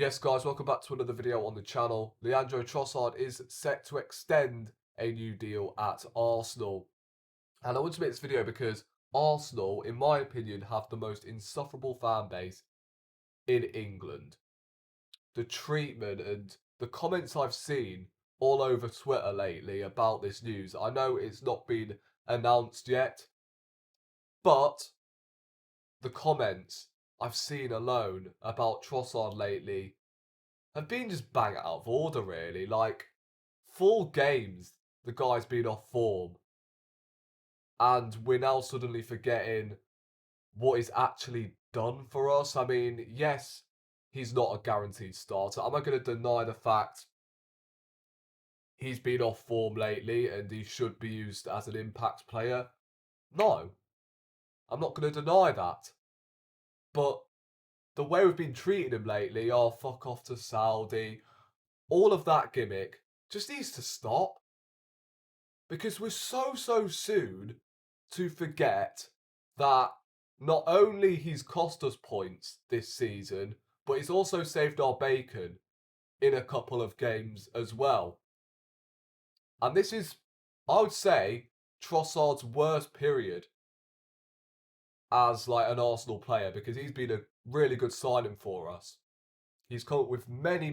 Yes, guys, welcome back to another video on the channel. Leandro Trossard is set to extend a new deal at Arsenal. And I want to make this video because Arsenal, in my opinion, have the most insufferable fan base in England. The treatment and the comments I've seen all over Twitter lately about this news. I know it's not been announced yet, but the comments I've seen alone about Trossard lately have been just bang out of order, really. Like, 4 games, the guy's been off form, and we're now suddenly forgetting what he's actually done for us. I mean, yes, he's not a guaranteed starter. Am I going to deny the fact he's been off form lately and he should be used as an impact player? No, I'm not going to deny that. But the way we've been treating him lately, oh, fuck off to Saudi, all of that gimmick just needs to stop. Because we're so soon to forget that not only he's cost us points this season, but he's also saved our bacon in a couple of games as well. And this is, I would say, Trossard's worst period as like an Arsenal player, because he's been a really good signing for us. He's come up with many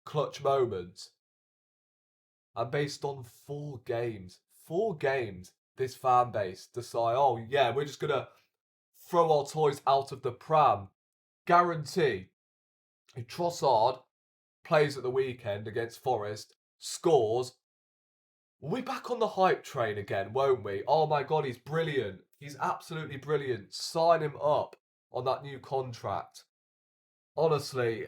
clutch moments. And based on 4 games, this fan base decide, oh yeah, we're just going to throw our toys out of the pram. Guarantee. If Trossard plays at the weekend against Forest, scores, we'll be back on the hype train again, won't we? Oh my God, he's brilliant. He's absolutely brilliant. Sign him up on that new contract. Honestly,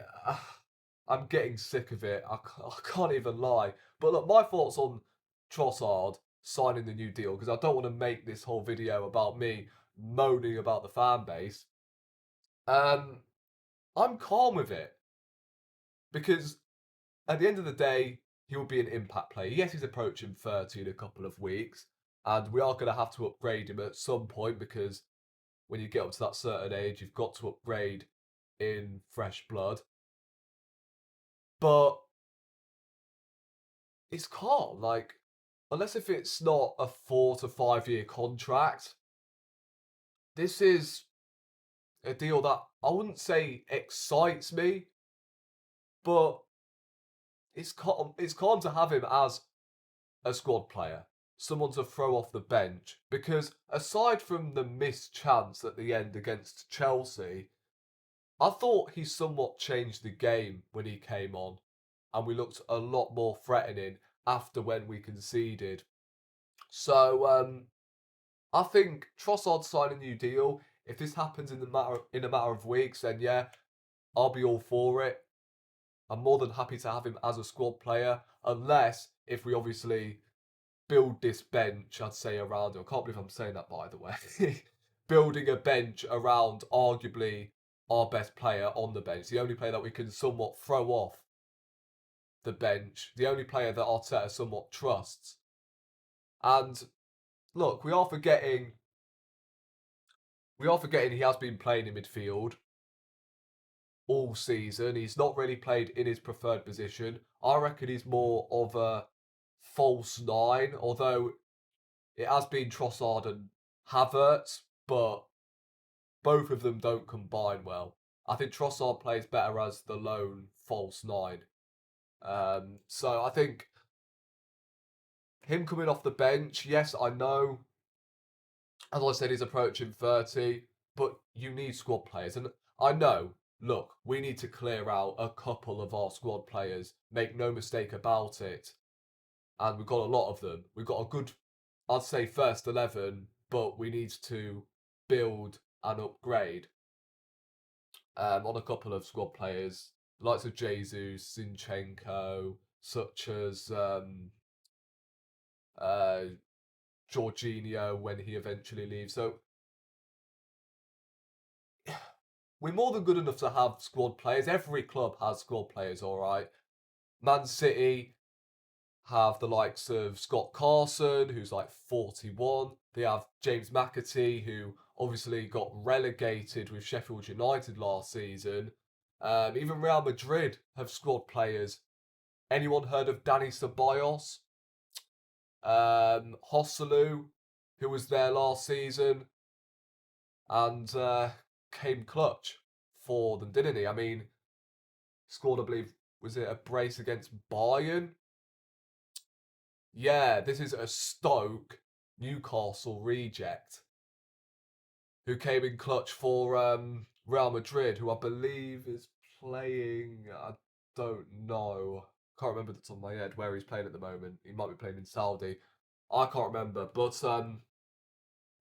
I'm getting sick of it. I can't even lie. But look, my thoughts on Trossard signing the new deal, because I don't want to make this whole video about me moaning about the fan base. I'm calm with it, because at the end of the day, he will be an impact player. Yes, he's approaching 30 in a couple of weeks, and we are going to have to upgrade him at some point, because when you get up to that certain age, you've got to upgrade in fresh blood. But it's calm. Like, unless if it's not a 4 to 5 year contract, this is a deal that I wouldn't say excites me, but it's calm. It's calm to have him as a squad player, someone to throw off the bench. Because aside from the missed chance at the end against Chelsea, I thought he somewhat changed the game when he came on, and we looked a lot more threatening after when we conceded. So I think Trossard signed a new deal. If this happens in a matter of weeks, then yeah, I'll be all for it. I'm more than happy to have him as a squad player, unless if we obviously build this bench, I'd say around him. I can't believe I'm saying that, by the way. Building a bench around arguably our best player on the bench, the only player that we can somewhat throw off the bench, the only player that Arteta somewhat trusts. And look, we are forgetting he has been playing in midfield all season. He's not really played in his preferred position. I reckon he's more of a false nine, although it has been Trossard and Havertz, but both of them don't combine well. I think Trossard plays better as the lone false nine. So I think him coming off the bench, yes, I know, as I said, he's approaching 30, but you need squad players. And I know, look, we need to clear out a couple of our squad players. Make no mistake about it. And we've got a lot of them. We've got a good, I'd say, first 11, but we need to build and upgrade on a couple of squad players, the likes of Jesus, Zinchenko, such as Jorginho when he eventually leaves. So we're more than good enough to have squad players. Every club has squad players, all right. Man City have the likes of Scott Carson, who's like 41. They have James McAtee, who obviously got relegated with Sheffield United last season. Even Real Madrid have squad players. Anyone heard of Dani Ceballos? Hosselu, who was there last season and came clutch for them, didn't he? I mean, scored, I believe, was it a brace against Bayern? Yeah, this is a Stoke Newcastle reject who came in clutch for Real Madrid, who I believe is playing. I don't know. Can't remember the top of my head where he's playing at the moment. He might be playing in Saudi. I can't remember, but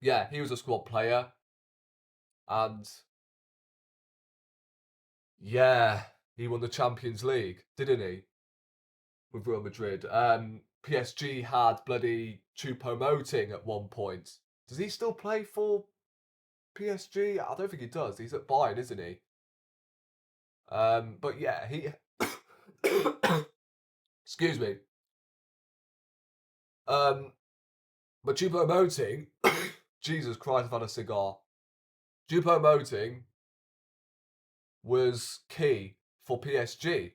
yeah, he was a squad player, and yeah, he won the Champions League, didn't he? With Real Madrid. PSG had bloody Choupo-Moting at one point. Does he still play for PSG? I don't think he does. He's at Bayern, isn't he? But yeah, he. Excuse me. But Choupo-Moting, Jesus Christ, I've had a cigar. Choupo-Moting was key for PSG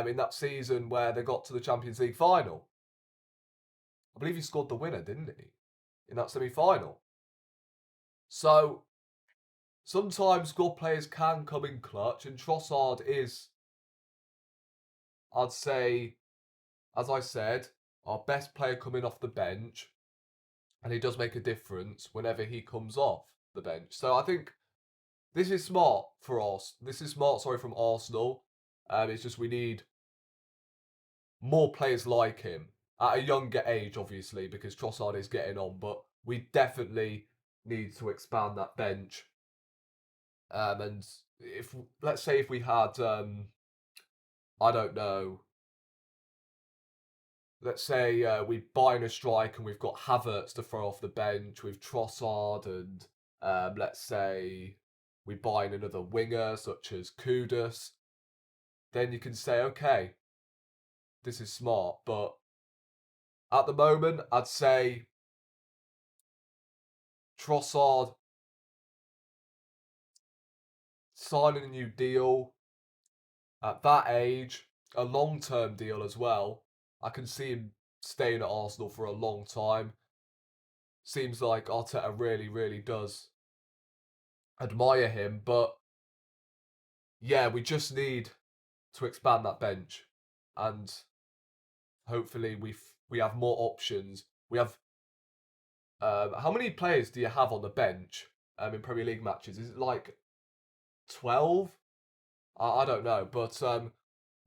in that season where they got to the Champions League final. I believe he scored the winner, didn't he? In that semi-final. So sometimes squad players can come in clutch, and Trossard is, I'd say, as I said, our best player coming off the bench, and he does make a difference whenever he comes off the bench. So I think this is smart for us. This is smart, sorry, from Arsenal. It's just we need more players like him at a younger age, obviously, because Trossard is getting on. But we definitely need to expand that bench. And if let's say if we had, I don't know, let's say we buy in a strike and we've got Havertz to throw off the bench with Trossard, and let's say we buy in another winger such as Kudus, then you can say, okay, this is smart. But at the moment, I'd say Trossard signing a new deal at that age, a long-term deal as well. I can see him staying at Arsenal for a long time. Seems like Arteta really, really does admire him. But yeah, we just need to expand that bench, and hopefully we have more options. We have how many players do you have on the bench in Premier League matches? Is it like 12? I don't know, but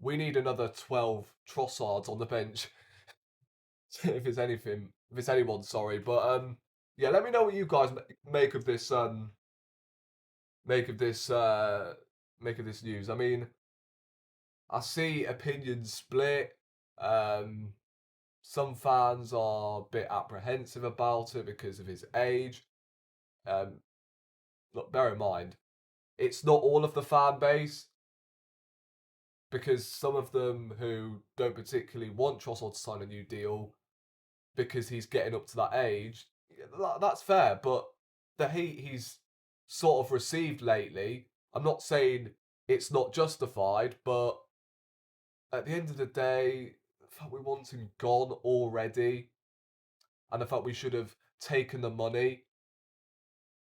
we need another 12 Trossards on the bench. If it's anything, if it's anyone, sorry, but yeah, let me know what you guys make of this make of this make of this news. I mean, I see opinions split. Some fans are a bit apprehensive about it because of his age. Look, bear in mind, it's not all of the fan base, because some of them who don't particularly want Trossard to sign a new deal because he's getting up to that age, that's fair. But the hate he's sort of received lately, I'm not saying it's not justified, but at the end of the day, the fact we want him gone already, and the fact we should have taken the money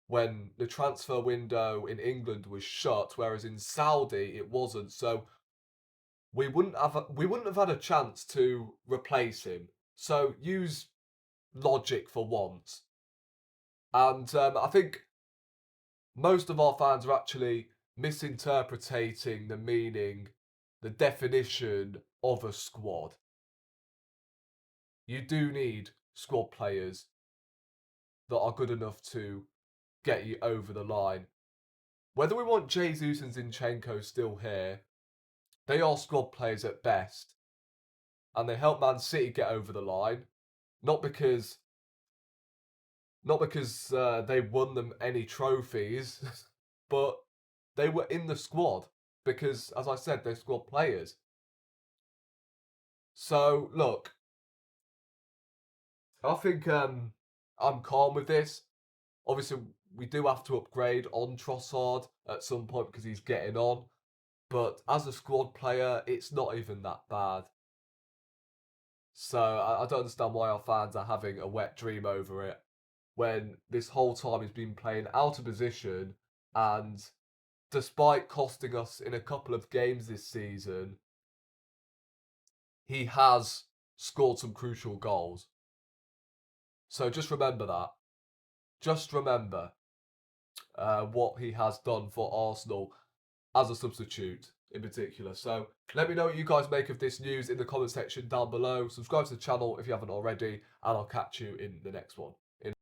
when the transfer window in England was shut, whereas in Saudi it wasn't. So we wouldn't have had a chance to replace him. So use logic for once. And I think most of our fans are actually misinterpreting the meaning, the definition of a squad. You do need squad players that are good enough to get you over the line. Whether we want Jesus and Zinchenko still here, they are squad players at best. And they help Man City get over the line. Not because they won them any trophies, but they were in the squad because, as I said, they're squad players. So, look, I think I'm calm with this. Obviously, we do have to upgrade on Trossard at some point because he's getting on. But as a squad player, it's not even that bad. So I don't understand why our fans are having a wet dream over it when this whole time he's been playing out of position, and despite costing us in a couple of games this season, he has scored some crucial goals. So just remember that. Just remember what he has done for Arsenal as a substitute in particular. So let me know what you guys make of this news in the comment section down below. Subscribe to the channel if you haven't already, and I'll catch you in the next one.